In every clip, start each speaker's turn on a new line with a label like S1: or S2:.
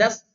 S1: 10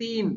S1: 3।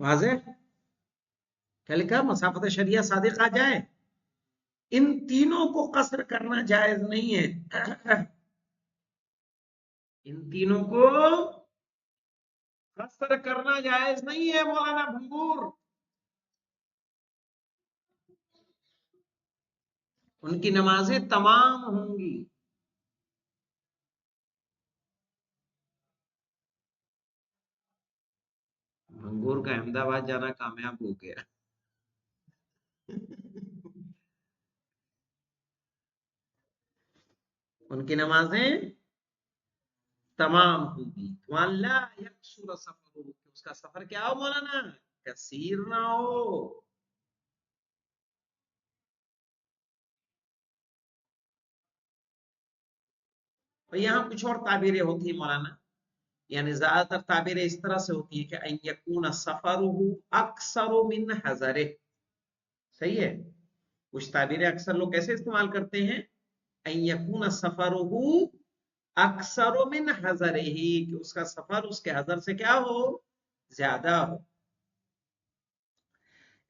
S1: واضح؟ کیا لکھا؟ مسافت شریعہ صادق آ جائے، ان تینوں کو قصر کرنا جائز نہیں ہے، ان تینوں کو قصر کرنا جائز نہیں ہے مولانا بھنگور، ان کی نمازیں تمام ہوں گی۔ بھنگور کا احمد آباد جانا کامیاب ہو گیا۔ ان کی نمازیں تمام ہوں گی۔ وَأَن لَا يَقْصُرَ سَفَرُهُ، کہ اس کا سفر کیا ہو مولانا؟ کثیر نہ ہو۔ اور یہاں کچھ اور تعبیریں ہوتی ہیں مولانا، یعنی زیادہ تر تعبیریں اس طرح سے ہوتی ہیں کہ ان یکون سفرہ اکثر من حضرہ، صحیح ہے؟ کچھ تعبیریں اکثر لوگ کیسے استعمال کرتے ہیں؟ ان یکون سفرہ اکثر من حضرہ، کہ اس کا سفر اس کے حضر سے کیا ہو؟ زیادہ ہو۔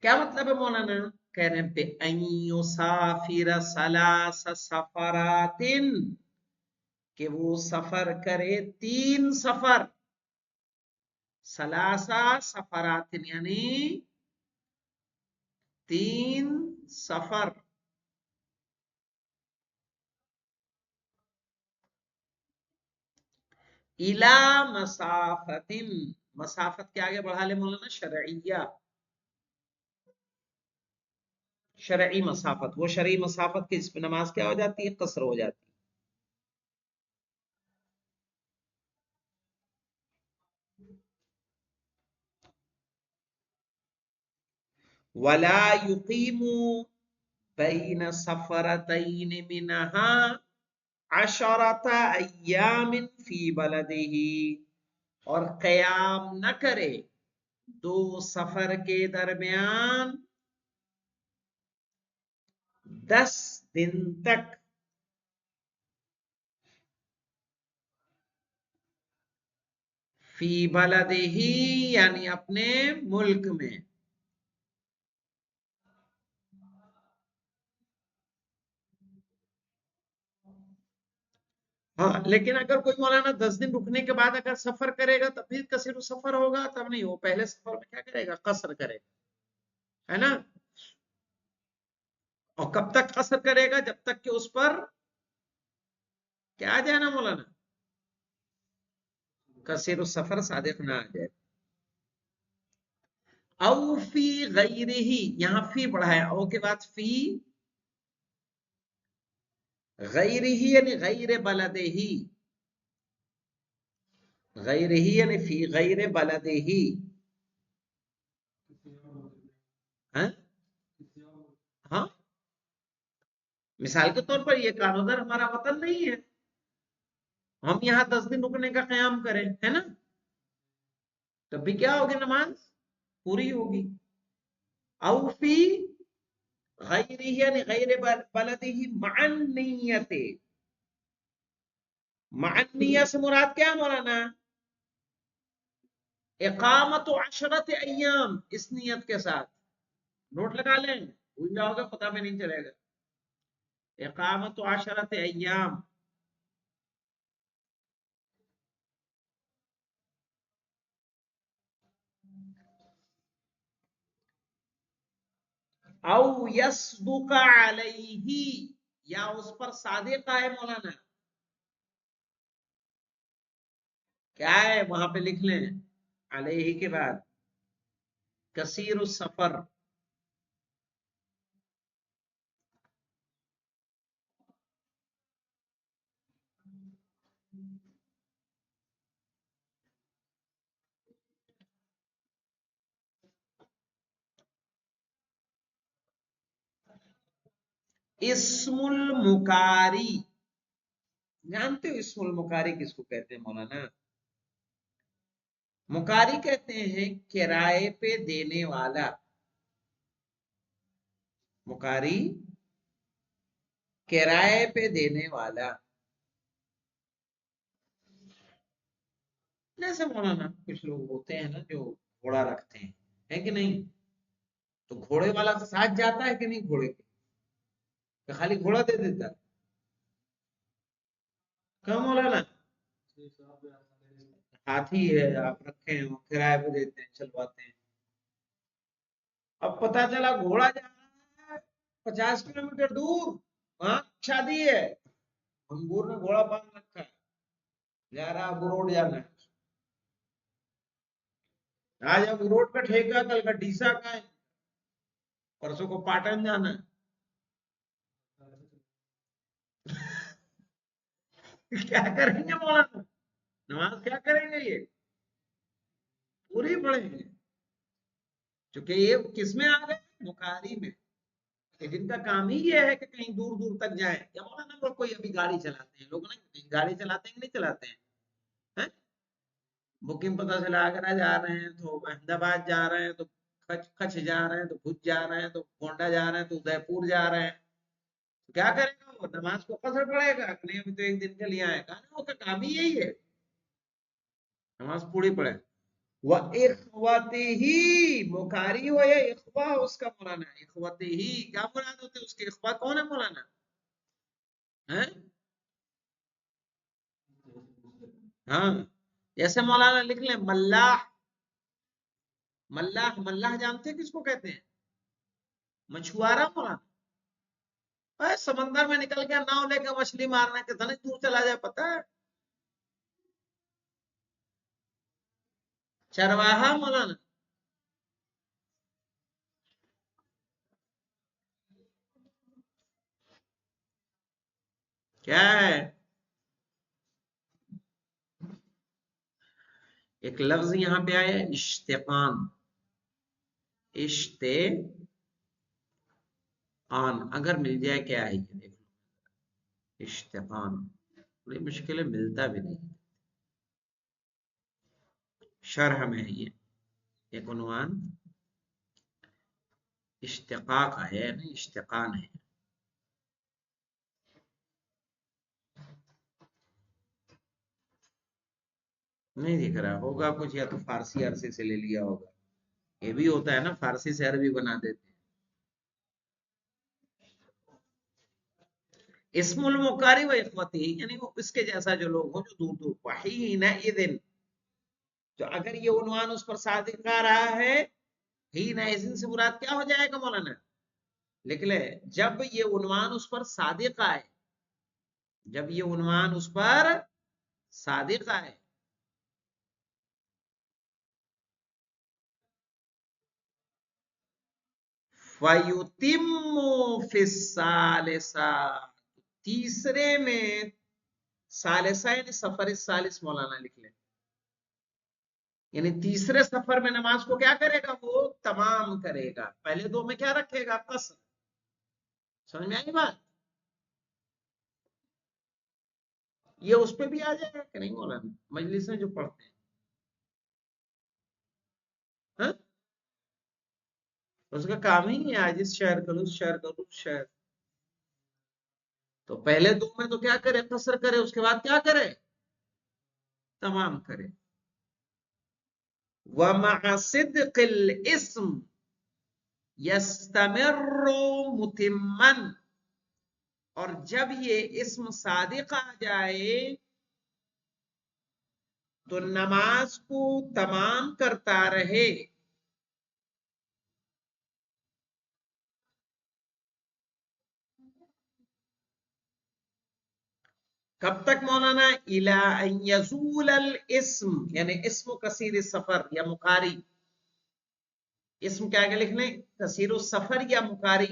S1: کیا مطلب ہے مولانا؟ کہہ رہے ہیں ان یسافر ثلاث سفرات، کہ وہ سفر کرے 3 سفر، ثلاثہ سفرات یعنی 3 سفر، الا مسافت، مسافت کے آگے بڑھا لے مولانا شرعیہ، شرعی مسافت، وہ شرعی مسافت کی جس پہ نماز کیا ہو جاتی ہے؟ قصر ہو جاتی ہے۔ ولا يقيم بين سفرتين منها 10 ایام فی بلدہ، اور قیام نہ کرے 2 سفر کے درمیان 10 دن تک، فی بلدہ یعنی اپنے ملک میں۔ ہاں لیکن اگر کوئی مولانا 10 دن رکنے کے بعد اگر سفر کرے گا تب بھی کثیر سفر ہوگا، تب نہیں، وہ پہلے سفر میں کیا کرے گا؟ قصر کرے گا، ہے نا؟ اور کب تک قصر کرے گا؟ جب تک کہ اس پر کیا آ جائے نا مولانا؟ کثیر السفر صادق نہ آ جائے۔ او فی غیرہ، یہاں فی بڑھایا، او کے بعد فی غیرہ یعنی غیر بلدہ، غیرہ یعنی فی غیر بلدہ، ہاں ہاں، مثال کے طور پر یہ کانودر ہمارا وطن نہیں ہے، ہم یہاں 10 دن رکنے کا قیام کریں، ہے نا؟ تب بھی کیا ہوگی؟ نماز پوری ہوگی۔ او فی غیرہ یعنی غیر بلدہ مع النیت، مع النیت سے مراد کیا مولانا؟ اقامت 10 ایام، اس نیت کے ساتھ، نوٹ لگا لیں، بھول جاؤ گے پتہ میں نہیں چلے گا۔ اقامت 10 ایام، او یصدق علیہ، یا اس پر صادق آئے مولانا، کیا ہے وہاں پہ لکھ لیں علیہ کے بعد کثیر السفر، اسم المکاری، جانتے ہو اسم المکاری کس کو کہتے ہیں مولانا؟ مکاری کہتے ہیں کرائے پہ دینے والا، مکاری کرائے پہ دینے والا، جیسے مولانا کچھ لوگ ہوتے ہیں نا جو گھوڑا رکھتے ہیں، ہے کہ نہیں؟ تو گھوڑے والا ساتھ جاتا ہے کہ نہیں گھوڑے کے؟ کہ خالی گھوڑا دے دیتا ہے؟ کہاں مولانا؟ ہاتھی ہے آپ رکھے ہیں، کرائے پہ دیتے ہیں، چلواتے ہیں. اب پتا چلا گھوڑا جا رہا ہے 50 کلومیٹر دور، وہاں شادی ہے، انگور نے گھوڑا باندھ رکھا ہے، جا رہا ابو روڈ جانا ہے. آج ابو روڈ کا ٹھیکہ، کل کا ڈیسا کا ہے، پرسوں کو پاٹن جانا ہے. کیا کریں گے مولانا؟ نماز کیا کریں گے؟ یہ پوری پڑھیں گے، چونکہ یہ کس میں آ گئے؟ مکاری میں، کہ جن کا کام ہی یہ ہے کہ کہیں دور دور تک جائیں. یا مولانا وہ کوئی ابھی گاڑی چلاتے ہیں لوگ، نا گاڑی چلاتے ہیں کہ نہیں چلاتے ہیں؟ بکنگ پتہ چلا آگرہ جا رہے ہیں تو احمد آباد جا رہے ہیں، تو کچھ جا رہے ہیں، تو بھوج جا رہے ہیں، تو گونڈا جا رہے ہیں، تو ادے پور جا رہے ہیں. تو کیا کرے گا وہ؟ نماز کو قصر پڑے گا کہ نہیں؟ ابھی تو ایک دن کے لیے آئے گا نا، وہ کا کام ہی یہی ہے، نماز پوری پڑے. وہ اخوتی ہی مکاری ہو یا اخوا اس کا مولانا، اخوتی ہی کیا مراد ہوتے ہیں؟ اس کے اخوا کون ہے مولانا؟ ہاں، جیسے مولانا لکھ لیں ملاح. ملاح، ملاح جانتے ہیں کس کو کہتے ہیں؟ مچھوارا مولانا. سمندر میں نکل گیا ناؤ لے کے مچھلی مارنا، کتنے دور چلا جائے پتا ہے؟ چرواہا مولانا. کیا ہے؟ ایک لفظ یہاں پہ آیا اشتقان. اشتقان اگر مل جائے کیا ہے یہ دیکھ لو. اشتقان بڑی مشکل ہے، ملتا بھی نہیں. شرح میں ہے یہ ایک عنوان، اشتقاق ہے نہیں اشتقان ہے. نہیں دکھ رہا ہوگا کچھ، یا تو فارسی عرصے سے لے لیا ہوگا. یہ بھی ہوتا ہے نا، فارسی سے عربی بنا دیتے ہیں. اسم المکاری و اخوتی، یعنی وہ اس کے جیسا جو لوگ ہوں جو دور دور. وحینئذ، تو اگر یہ عنوان اس پر صادق آ رہا ہے، ہی نئذن سے مراد کیا ہو جائے گا مولانا؟ لکھ لے، جب یہ عنوان اس پر صادق آئے، جب یہ عنوان اس پر صادق آئے. فَيُتِمُّ فِي الثَّالِثَةِ، تیسرے میں، ثالثہ یعنی سفر ثالث مولانا لکھ لیں، یعنی تیسرے سفر میں نماز کو کیا کرے گا؟ وہ تمام کرے گا. پہلے دو میں کیا رکھے گا؟ قصر. سمجھ میں آئی بات؟ یہ اس پہ بھی آ جائے گا کہ نہیں مولانا؟ مجلس میں جو پڑھتے ہیں ہاں؟ اس کا کام ہی نہیں ہے آج اس شہر کرو اس شہر کرو اس شہر. تو پہلے دو میں تو کیا کرے؟ قصر کرے، اس کے بعد کیا کرے؟ تمام کرے. وَمَعَ صِدْقِ الْإِسْمِ يَسْتَمِرُّ مُتِمًّا، اور جب یہ اسم صادق آ جائے تو نماز کو تمام کرتا رہے. کب تک مولانا؟ الی ان یزول الاسم، یعنی اسم کثیر السفر یا مکاری. اسم کیا آگے لکھ لیں؟ کثیر السفر یا مکاری.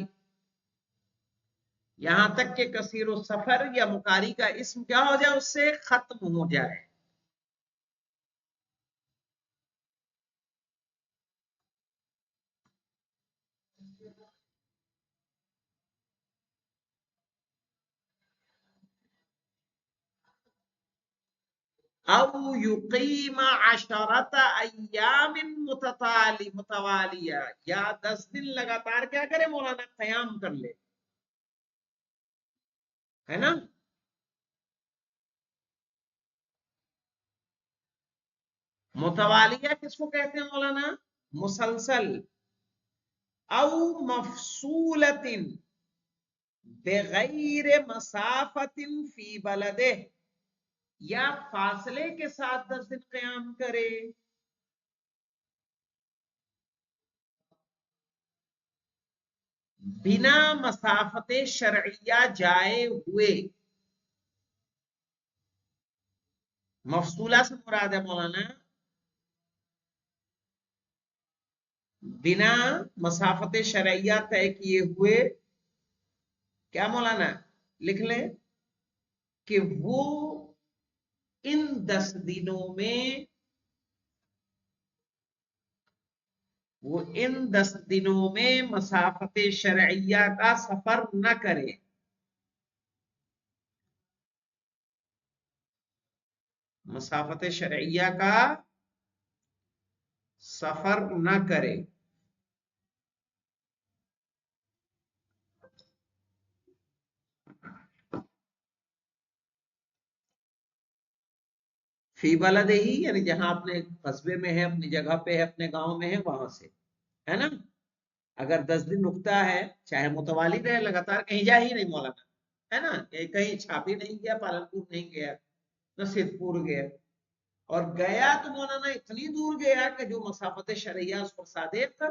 S1: یہاں تک کہ کثیر السفر یا مکاری کا اسم کیا ہو جائے؟ اس سے ختم ہو جائے. او یقیم 10 ایام متوالیہ، یا 10 دن لگاتار کیا کرے مولانا؟ قیام کر لے، ہے نا؟ متوالیہ کس کو کہتے ہیں مولانا؟ مسلسل، او مفصولتن بغیر مسافت فی بلدہ، یا فاصلے کے ساتھ 10 دن قیام کرے. بنا مسافت شرعیہ جائے ہوئے. مفصولہ سے مراد ہے مولانا بنا مسافت شرعیہ طے کیے ہوئے. کیا مولانا لکھ لیں کہ وہ ان 10 دنوں میں، وہ ان 10 دنوں میں مسافت شرعیہ کا سفر نہ کرے. مسافت شرعیہ کا سفر نہ کرے. فی بلد ہی یعنی جہاں اپنے قصبے میں ہے، اپنی جگہ پہ ہے، اپنے گاؤں میں ہے، وہاں سے ہے نا. اگر 10 دن رکتا ہے، چاہے متوالی رہے، لگاتار کہیں جا ہی نہیں مولانا، ہے نا، کہیں چھاپی نہیں گیا، پالنپور نہیں گیا، نہ سدھ پور گیا، اور گیا تو مولانا اتنی دور گیا کہ جو مسافت شرعیہ اس پر صادق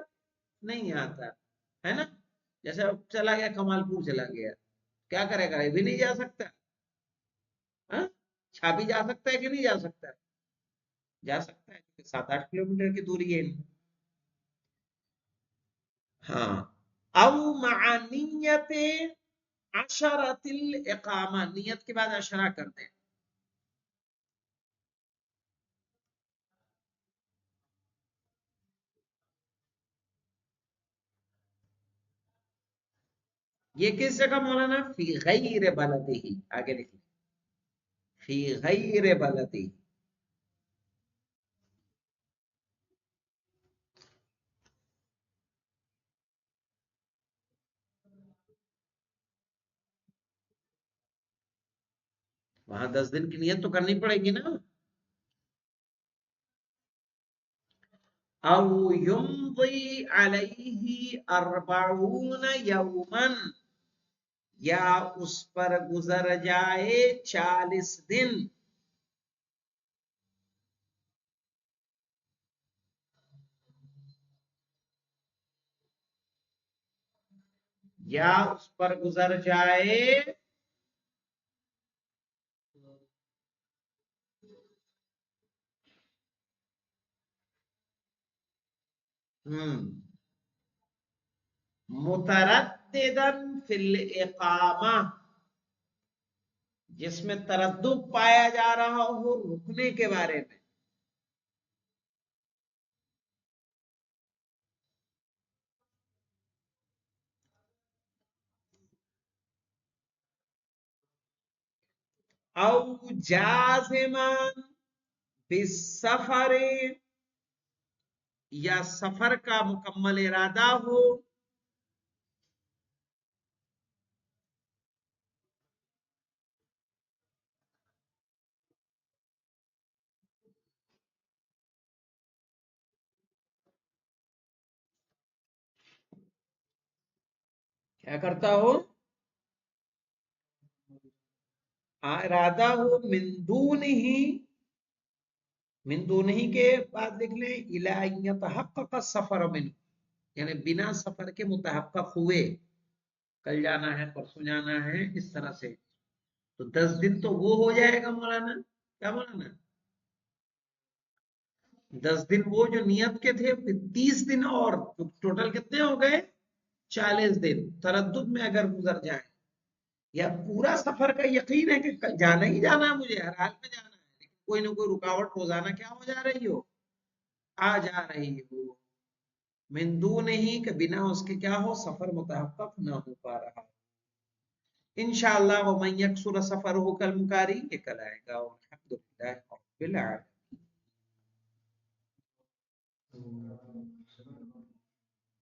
S1: نہیں آتا، ہے نا. جیسے چلا گیا کمال پور چلا گیا، کیا کرے گا، یہ بھی نہیں جا سکتا. چھاپی جا سکتا ہے کہ نہیں جا سکتا؟ جا سکتا ہے، 7-8 کلومیٹر کی دوری ہے. ہاں. او مع نیت عشرۃ الاقامہ، نیت کے بعد اشرہ کر دیں. یہ کس جگہ مولانا؟ فی غیر بلدہ، آگے لکھیں فی غیر بلدہ. وہاں 10 دن کی نیت تو کرنی پڑے گی نا. او یمضی علیہ 40 یوما، یا اس پر گزر جائے 40 دن. یا اس پر گزر جائے مترددن فی الاقامہ، جس میں تردد پایا جا رہا ہو رکنے کے بارے میں. او جازمان بالسفر، یا سفر کا مکمل ارادہ ہو. کیا کرتا ہو؟ ارادہ ہو من دون ہی، من دون ہی کے بعد لکھ لیں الی ان یتحقق السفر منه، یعنی بنا سفر کے متحقق ہوئے، کل جانا ہے، پرسوں جانا ہے، اس طرح سے. تو 10 دن تو وہ ہو جائے گا مولانا. کیا مولانا؟ 10 دن وہ جو نیت کے تھے، پھر 30 دن اور، ٹوٹل کتنے ہو گئے؟ 40 دن. تردد میں اگر گزر جائے، یا پورا سفر کا یقین ہے کہ جانا ہی جانا ہے، مجھے ہر حال میں جانا ہے، لیکن کوئی نہ کوئی رکاوٹ روزانہ کیا ہو جا رہی ہو، آ جا رہی ہو. من دون ہی کہ بنا اس کے کیا ہو، سفر متحقق نہ ہو پا رہا. انشاءاللہ ومن یکسر سفرہ کالمکاری، یہ کل آئے گا. الحمدللہ رب العالمین.